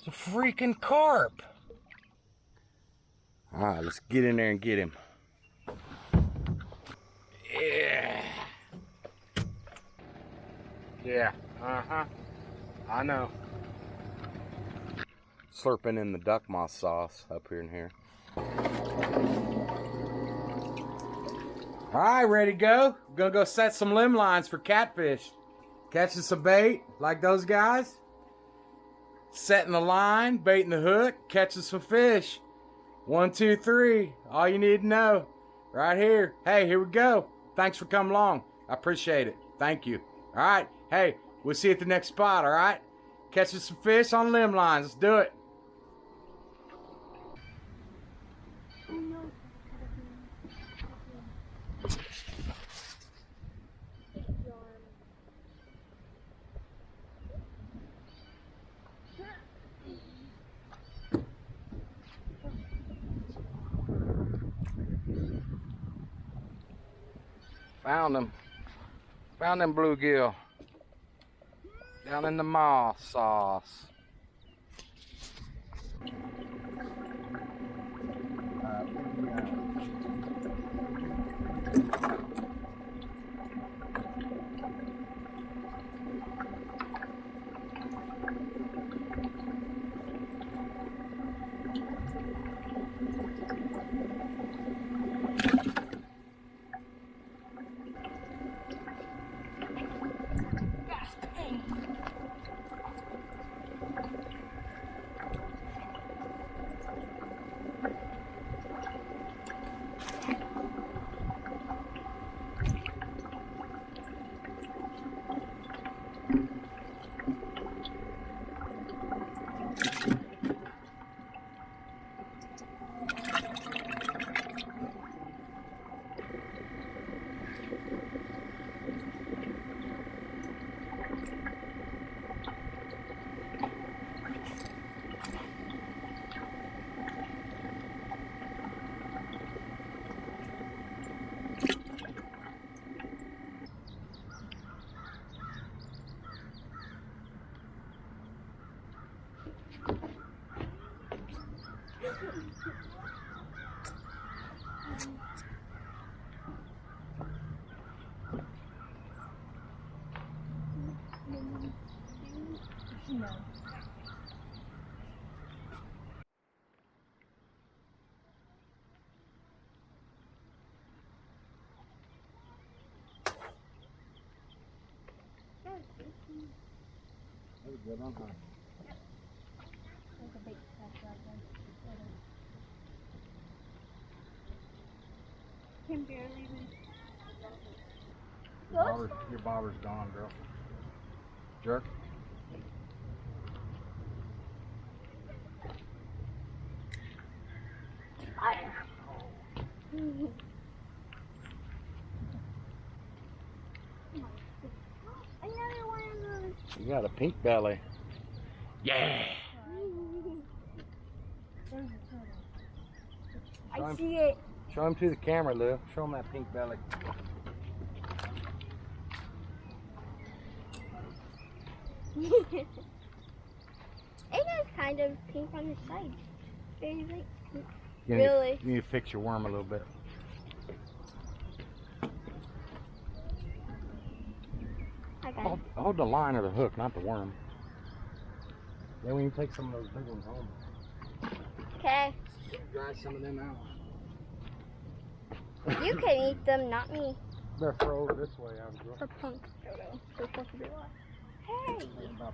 It's a freaking carp. All right, let's get in there and get him. Yeah. Yeah, I know. Slurping in the duck moss sauce up here and here. All right, ready to go? We're gonna go set some limb lines for catfish. Catching some bait like those guys. Setting the line, baiting the hook, catching some fish. 1, 2, 3. All you need to know. Right here. Hey, here we go. Thanks for coming along. I appreciate it. Thank you. All right. Hey, we'll see you at the next spot, all right? Catching some fish on limb lines. Let's do it. Found them. Found them bluegill. Down in the moss sauce. No. That was good, huh? There's a big catch right there. Can barely even. Your bobber's gone, girl. Jerk. Another one of those. You got a pink belly. Yeah. I see it. Show him to the camera, Lou. Show him that pink belly. It is kind of pink on the side. Very light pink. Really? You need to fix your worm a little bit. Hold the line of the hook, not the worm. Then we can take some of those big ones home. Okay. Dry some of them out. You can eat them, not me. Better throw over this way, Abigail. For punks. They're supposed to be alive. Hey,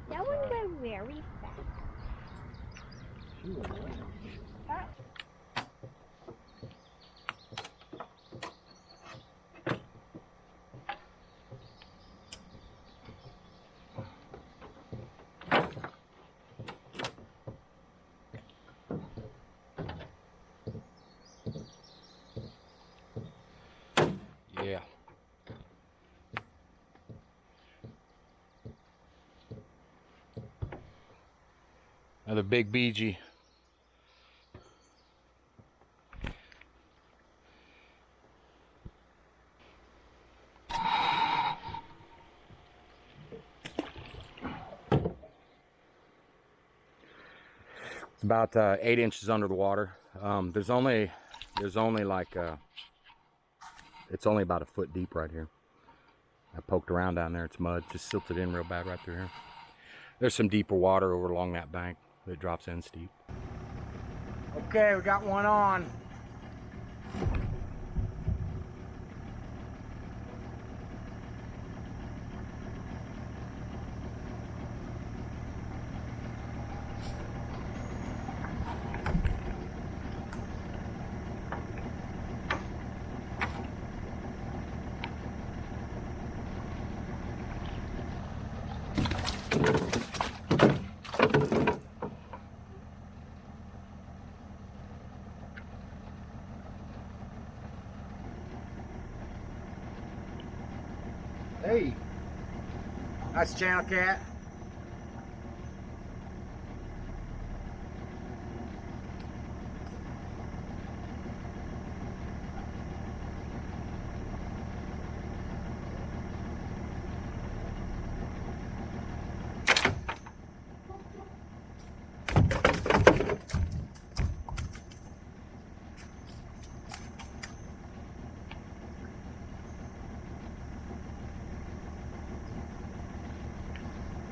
that one went very fast. She was right. Yeah. Another big BG. It's about 8 inches under the water. There's only like it's only about a foot deep right here. I poked around down there. It's mud, just silted in real bad right through here. There's some deeper water over along that bank that drops in steep. Okay, we got one on. Hey, nice channel cat.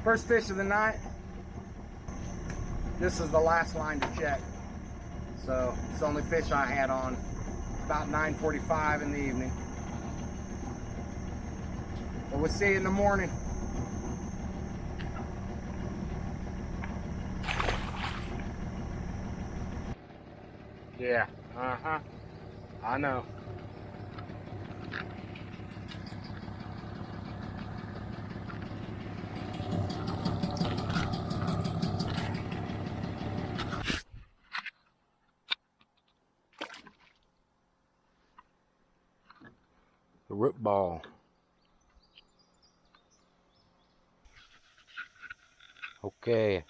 First fish of the night. This is the last line to check. So it's the only fish I had on. About 9:45 in the evening. But we'll see you in the morning. Yeah, I know. The root ball. Okay,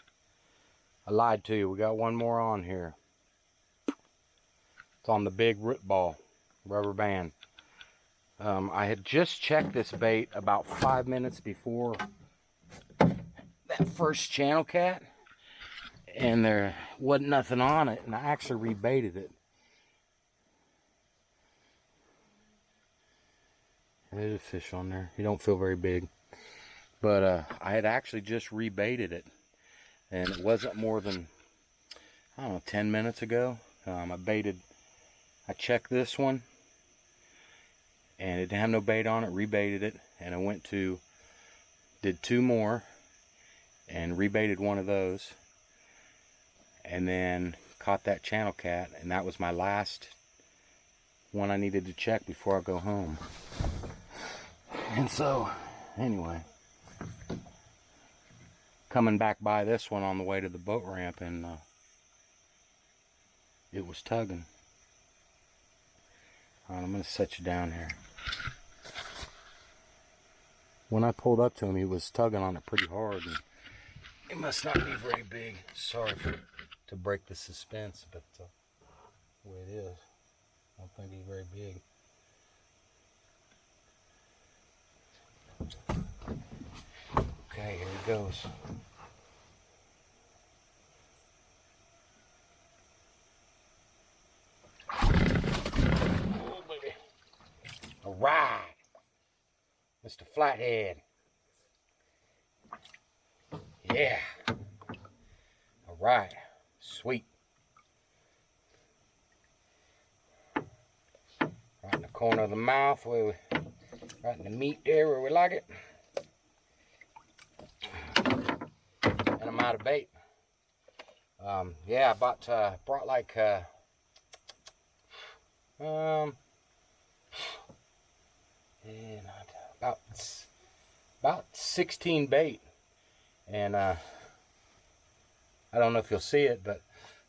I lied to you. We got one more on here. It's on the big root ball, rubber band. I had just checked this bait about 5 minutes before that first channel cat, and there wasn't nothing on it, and I actually rebaited it. There's a fish on there. He don't feel very big. But I had actually just rebaited it. And it wasn't more than, I don't know, 10 minutes ago. I checked this one. And it didn't have no bait on it. Rebaited it. And I did 2 more. And rebaited one of those. And then caught that channel cat. And that was my last one I needed to check before I go home. And so, anyway, coming back by this one on the way to the boat ramp, and it was tugging. All right, I'm going to set you down here. When I pulled up to him, he was tugging on it pretty hard, and it must not be very big. Sorry to break the suspense, but the way it is, I don't think he's very big. Okay, here he goes. Oh, baby. All right. Mr. Flathead. Yeah. All right. Sweet. Right in the corner of the mouth, right in the meat there where we like it. And I'm out of bait. Yeah, I brought like about 16 bait, and I don't know if you'll see it, but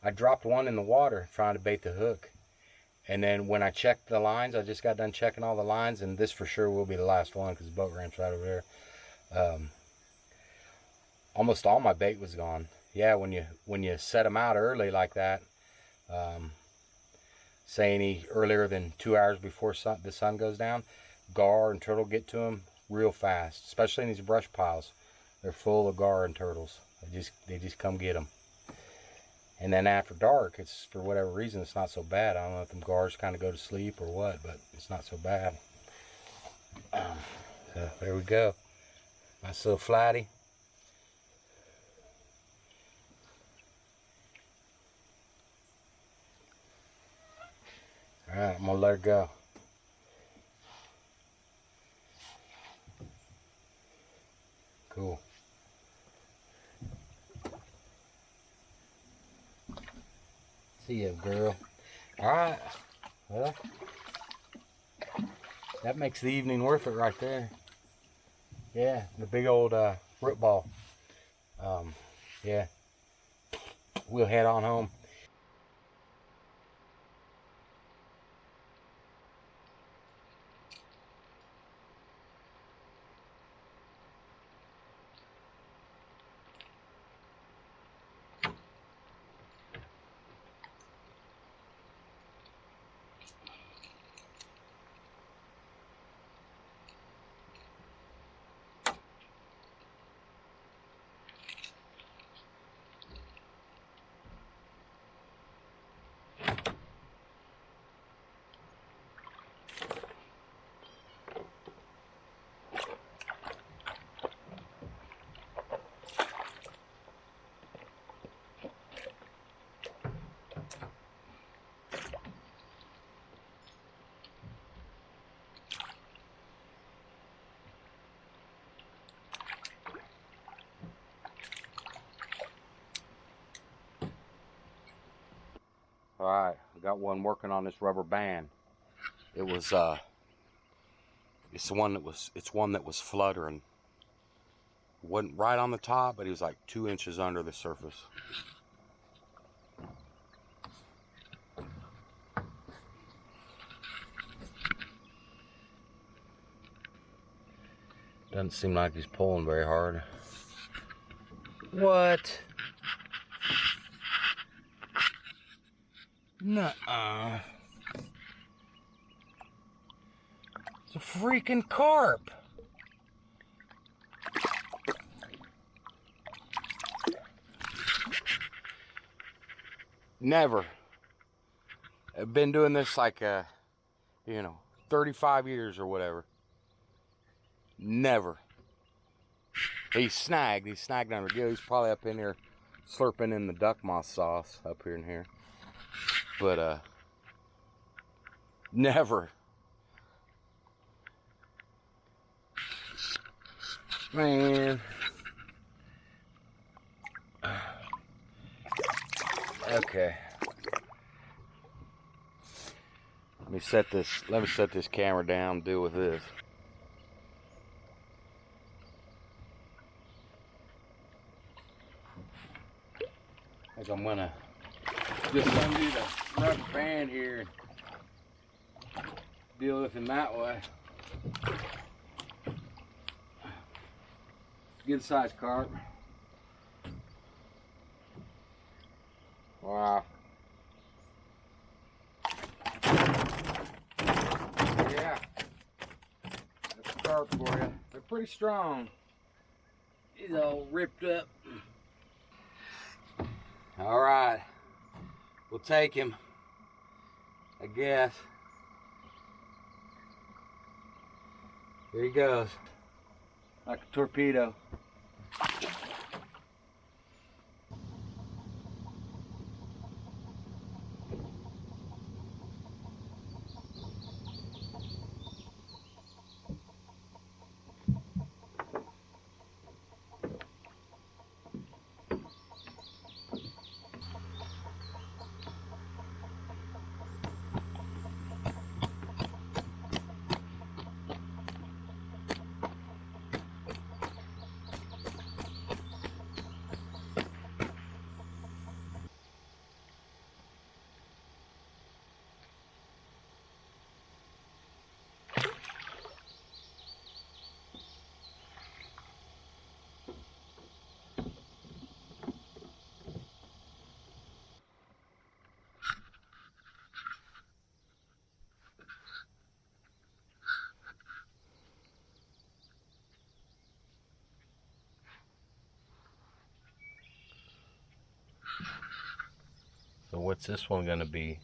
I dropped one in the water trying to bait the hook, and then when I checked the lines, I just got done checking all the lines, and this for sure will be the last one because the boat ramp's right over there. Almost all my bait was gone. Yeah, when you set them out early like that, say any earlier than 2 hours before the sun goes down, gar and turtle get to them real fast, especially in these brush piles. They're full of gar and turtles. They just come get them. And then after dark, it's, for whatever reason, it's not so bad. I don't know if them gars kind of go to sleep or what, but it's not so bad. So there we go. Nice little flatty. All right, I'm gonna let her go. Cool. See ya, girl. All right. Well, that makes the evening worth it right there. Yeah, the big old root ball. Yeah. We'll head on home. All right, I got one working on this rubber band. It was it's one that was fluttering. Wasn't right on the top, but he was like 2 inches under the surface. Doesn't seem like he's pulling very hard. What? Nuh-uh. It's a freaking carp. Never. I've been doing this like 35 years or whatever. Never. He's snagged under the gill. He's probably up in here slurping in the duck moss sauce up here in here. But never. Man. Okay. Let me set this camera down and deal with this. I think I'm gonna just undo the rubber band here and deal with him that way. Good sized carp. Wow. Yeah. That's a carp for you. They're pretty strong. He's all ripped up. All right. We'll take him, I guess. Here he goes. Like a torpedo. So what's this one gonna be?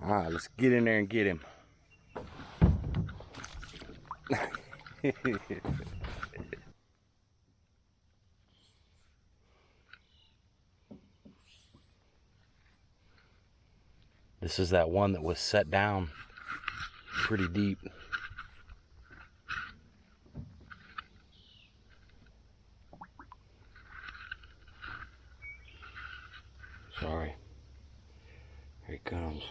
All right, let's get in there and get him. This is that one that was set down pretty deep. Sorry. Here he comes.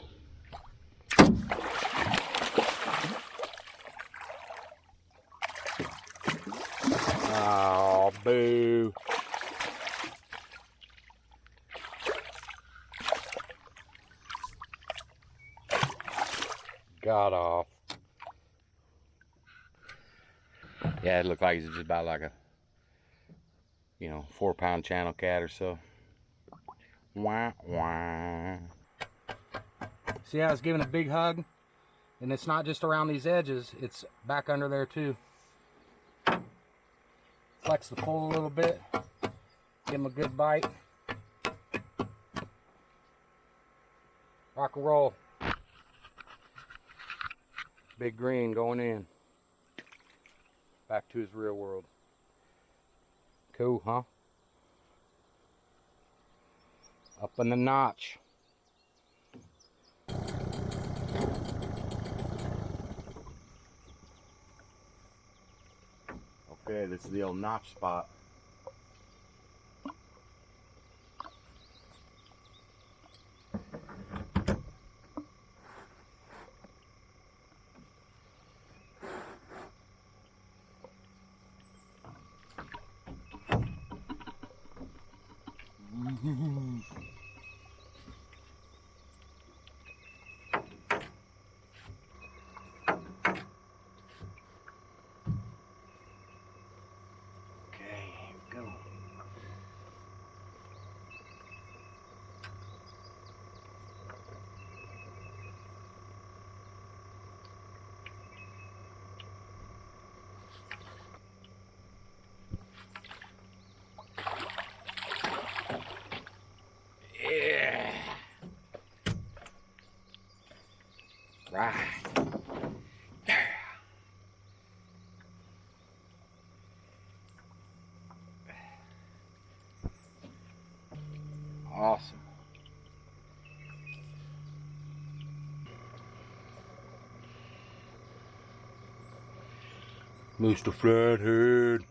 Oh, boo. Got off. Yeah, it looked like he's just about like a, 4-pound channel cat or so. Wah, wah. See how it's giving a big hug? And it's not just around these edges, it's back under there too. Flex the pole a little bit. Give him a good bite. Rock and roll. Big green going in. Back to his real world. Cool, huh? Up in the notch. Okay, this is the old notch spot. Yeah. Right. Awesome. Mr. Flathead.